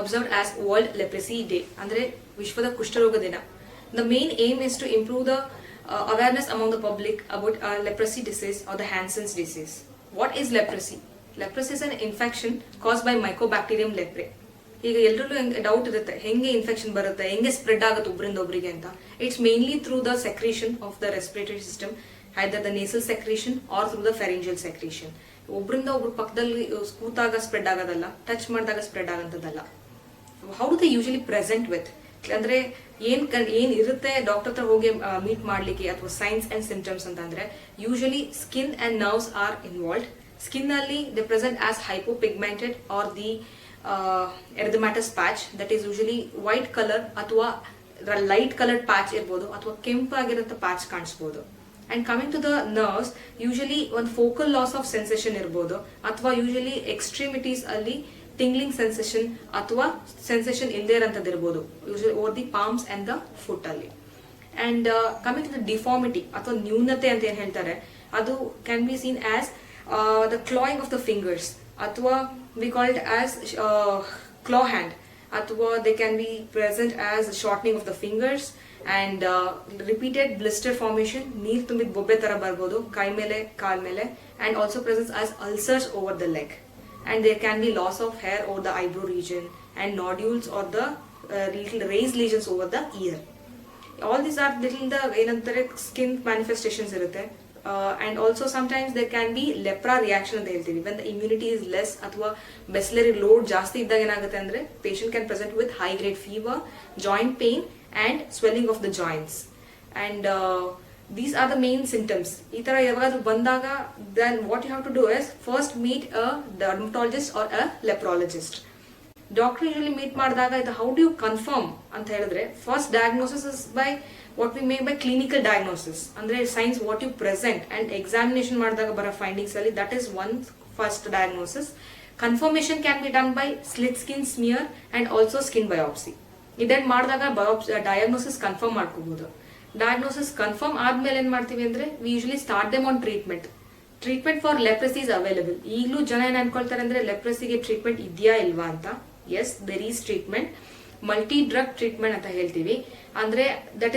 observed as World Leprosy Day, andre Vishwada Kushtaroga Dina. The main aim is to improve the awareness among the public about leprosy disease or the Hansen's disease. What is leprosy? Leprosy is an infection caused by Mycobacterium leprae. ಈಗ ಎಲ್ಲರಲ್ಲೂ doubt ಇರುತ್ತೆ, ಹೆಂಗೆ infection ಬರುತ್ತೆ, ಹೆಂಗೆ spread ಆಗುತ್ತೆ ಒಬ್ಬರಿಂದ ಒಬ್ಬರಿಗೆ ಅಂತ. It's mainly through the secretion of the respiratory system, either the nasal secretion or through the pharyngeal secretion. ಒಬ್ಬರಿಂದ ಒಬ್ರು ಪಕ್ಕದಲ್ಲಿ ಕೂತಾಗ ಸ್ಪ್ರೆಡ್ ಆಗೋದಲ್ಲ, ಟಚ್ ಮಾಡಿದಾಗ ಸ್ಪ್ರೆಡ್ ಆಗೋಂಥದ್ದಲ್ಲ. How do they usually present with ಅಂದ್ರೆ ಏನ್ ಇರುತ್ತೆ ಡಾಕ್ಟರ್ ಹತ್ರ ಹೋಗಿ ಮೀಟ್ ಮಾಡ್ಲಿಕ್ಕೆ ಅಥವಾ ಸೈನ್ಸ್ ಅಂಡ್ ಸಿಂಪ್ಟಮ್ಸ್ ಅಂತ ಅಂದ್ರೆ usually skin and nerves are involved. Skin ಅಲ್ಲಿ they present as hypopigmented or the erythematous patch, that is usually white color ಅಥವಾ ಲೈಟ್ ಕಲರ್ಡ್ ಪ್ಯಾಚ್ ಇರ್ಬೋದು ಅಥವಾ ಕೆಂಪಾಗಿರೋ ಪ್ಯಾಚ್ ಕಾಣಿಸ್ಬೋದು. And coming to the nerves, usually ಒಂದು focal loss of sensation ಇರ್ಬೋದು ಅಥವಾ usually ಎಕ್ಸ್ಟ್ರೀಮಿಟೀಸ್ ಅಲ್ಲಿ ಟಿಂಗ್ಲಿಂಗ್ ಸೆನ್ಸೇಷನ್ ಅಥವಾ ಸೆನ್ಸೇಷನ್ ಇಲ್ಲದೆ ಇರೋಂಥದ್ದು ಇರ್ಬೋದು, usually over the palms and the foot ಅಲ್ಲಿ. And coming to the deformity ಅಥವಾ ನ್ಯೂನತೆ ಅಂತ ಏನ್ ಹೇಳ್ತಾರೆ, ಅದು can be seen as the clawing of the fingers ಅಥವಾ we call it as claw hand, athwa they can be present as shortening of the fingers and repeated blister formation, neer tumbid bobbe tara barbodu kai mele kaal mele, and also presents as ulcers over the leg. And there can be loss of hair over the eyebrow region and nodules or the little raised lesions over the ear. All these are little the enantare skin manifestations irutte. And also sometimes there can be lepra reaction ಅಂತ ಹೇಳ್ತೀವಿ. when the immunity is less ಅಥವಾ ಬೆಸ್ಲರಿ load ಜಾಸ್ತಿ ಇದ್ದಾಗ ಏನಾಗುತ್ತೆ ಅಂದ್ರೆ patient can present with high grade fever, joint pain and swelling of the joints. And these are the main symptoms. ಈ ತರ ಯಾವಾಗಾದ್ರೂ ಬಂದಾಗ then what you have to do is first meet a dermatologist or a leprologist. Doctor usually meet ಮಾಡಿದಾಗ ಇದು how do you confirm ಅಂತ ಹೇಳಿದ್ರೆ, first diagnosis is by what we make by clinical diagnosis, ಅಂದ್ರೆ signs what you present and examination ಮಾಡಿದಾಗ ಬರೋ findings ಅಲ್ಲಿ that is one first diagnosis. Confirmation can be done by slit skin smear and also skin biopsy. ಇದನ್ನ ಮಾಡಿದಾಗ diagnosis confirm ಮಾಡ್ಕೋಬಹುದು. Diagnosis confirm ಆದ್ಮೇಲೆ ಏನ್ ಮಾಡ್ತೀವಿ ಅಂದ್ರೆ we usually start them on treatment. Treatment for leprosy is available. ಈಗಲೂ ಜನ ಏನ್ ಅನ್ಕೊಳ್ತಾರೆ ಅಂದ್ರೆ ಲೆಪ್ರಸಿಗೆ ಟ್ರೀಟ್ಮೆಂಟ್ ಇದೆಯಾ ಇಲ್ವಾ ಅಂತ. Yes, there is treatment. Multi drug treatment ಅಂತ ಹೇಳ್ತೀವಿ. ಅಂದ್ರೆ that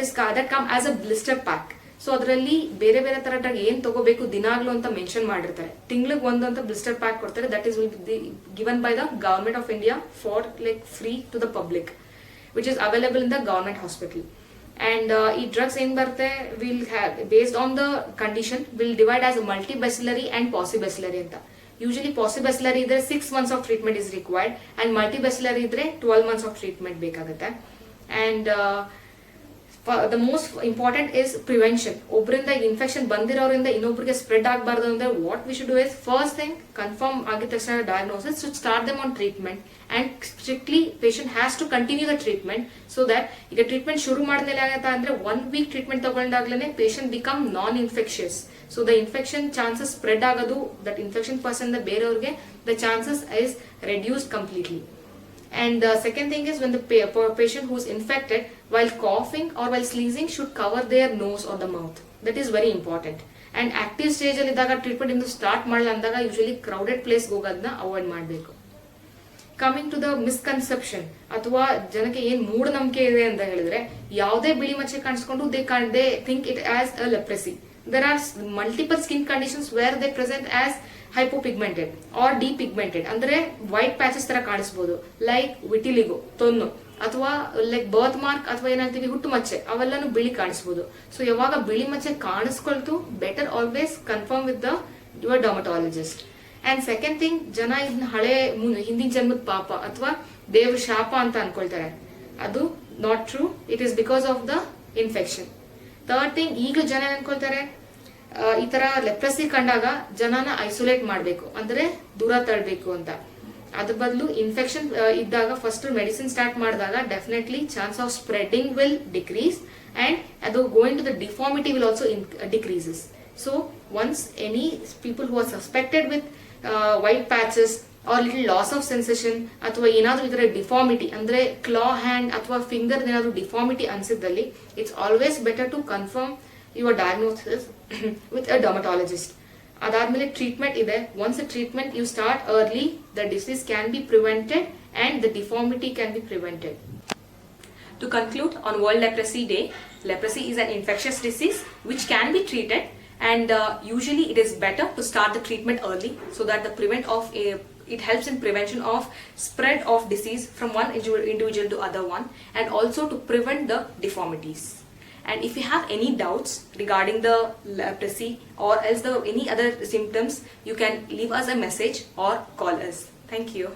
come as a blister pack. So ಅದರಲ್ಲಿ ಬೇರೆ ಬೇರೆ ತರ ಡ್ರಗ್ ಏನ್ ತಗೋಬೇಕು ದಿನಾಗ್ಲು ಅಂತ ಮೆನ್ಷನ್ ಮಾಡಿರ್ತಾರೆ. ತಿಂಗಳಿಗೆ ಒಂದು ಅಂತ ಬ್ಲಿಸ್ಟರ್ ಪ್ಯಾಕ್ ಕೊಡ್ತಾರೆ. That is will be given by the government of India for like free to the public, which is available in the government hospital. And ಈ ಡ್ರಗ್ಸ್ ಏನ್ ಬರುತ್ತೆ will have based on the condition will divide as multibacillary and paucibacillary ಅಂತ. Usually paucibacillary ಇದ್ರೆ 6 months of treatment is required and multibacillary ಇದ್ರೆ 12 months of treatment ಬೇಕಾಗುತ್ತೆ. And the most important is prevention. ಒಬ್ಬರಿಂದ infection ಬಂದಿರೋದ್ರಿಂದ ಇನ್ನೊಬ್ಬರಿಗೆ spread ಆಗಬಾರ್ದು ಅಂದ್ರೆ what we should do is first thing confirm ಆಗಿದ ತಕ್ಷಣ diagnosis should start them on treatment and strictly patient has to continue the treatment so that ಈಗ treatment ಶುರು ಮಾಡಿದ್ಮೇಲೆ ಆಗತ್ತಾ ಅಂದ್ರೆ 1 week ಟ್ರೀಟ್ಮೆಂಟ್ ತಗೊಂಡಾಗ್ಲೇ patient become non infectious. So the infection chances spread ಆಗೋದು that infection person ಬೇರೆಯವ್ರಿಗೆ the chances is reduced completely. And the second thing is when the patient who is infected while coughing or while sneezing should cover their nose or the mouth. That is very important. And active stage ಅಲ್ಲಿ ಇದ್ದಾಗ treatment ಇಂದು start ಮಾಡಲ್ಲ ಅಂದಾಗ usually crowded place ಹೋಗೋದನ್ನ avoid ಮಾಡಬೇಕು. Coming to the misconception ಅಥವಾ ಜನಕ್ಕೆ ಏನ್ ಮೂಢನಂಬಿಕೆ ಇದೆ ಅಂತ ಹೇಳಿದ್ರೆ, ಯಾವುದೇ ಬಿಳಿ ಮಚ್ಚೆ ಕಾಣಿಸ್ಕೊಂಡು they think it as a leprosy. There are multiple skin conditions where they present as hypopigmented or depigmented, ಅಂದ್ರೆ ವೈಟ್ ಪ್ಯಾಚಸ್ ತರ ಕಾಣಿಸಬಹುದು, ಲೈಕ್ ವಿಟಿಲಿಗೋ ತೊನ್ನು ಅಥವಾ ಲೈಕ್ ಬರ್ತ್ ಮಾರ್ಕ್ ಅಥವಾ ಏನಂತೀವಿ ಹುಟ್ಟು ಮಚ್ಚೆ, ಅವೆಲ್ಲಾನು ಬಿಳಿ ಕಾಣಿಸಬಹುದು. ಸೊ ಯಾವಾಗ ಬಿಳಿ ಮಚ್ಚೆ ಕಾಣಿಸ್ಕೊಳ್ತು better always confirm with the your dermatologist. And second thing, ಜನ ಇದನ್ನ ಹಿಂದಿನ ಜನ್ಮದ ಪಾಪ ಅಥವಾ ದೇವ್ರ ಶಾಪ ಅಂತ ಅನ್ಕೊಳ್ತಾರೆ. ಅದು not true. It is because of the infection. Third thing, ಈಗಲೂ ಜನ ಅನ್ಕೊಳ್ತಾರೆ ಈ ತರ ಲೆಪ್ರಸಿ ಕಂಡಾಗ ಜನನ ಐಸೋಲೇಟ್ ಮಾಡಬೇಕು ಅಂದ್ರೆ ದೂರ ತಳ್ಳಬೇಕು ಅಂತ. ಅದ್ರ ಬದಲು ಇನ್ಫೆಕ್ಷನ್ ಇದ್ದಾಗ ಫಸ್ಟ್ ಮೆಡಿಸಿನ್ ಸ್ಟಾರ್ಟ್ ಮಾಡಿದಾಗ definitely chance of spreading will decrease and ಅದು going to the deformity will also decreases. So once any people who are suspected with white patches or little loss of sensation ಅಥವಾ ಏನಾದ್ರೂ ಇದರ deformity ಅಂದ್ರೆ claw hand ಅಥವಾ finger ಏನಾದ್ರೂ deformity ಅನ್ಸಿದ್ದಲ್ಲಿ it's always better to confirm your diagnosis with a dermatologist. ಅದಾದ್ಮೇಲೆ treatment ಇದೆ. Once a treatment you start early the disease can be prevented and the deformity can be prevented. To conclude, on World Leprosy Day, leprosy is an infectious disease which can be treated, and usually it is better to start the treatment early so that it helps in prevention of spread of disease from one individual to other one, and also to prevent the deformities. And if you have any doubts regarding the leprosy or else any other symptoms, you can leave us a message or call us. Thank you.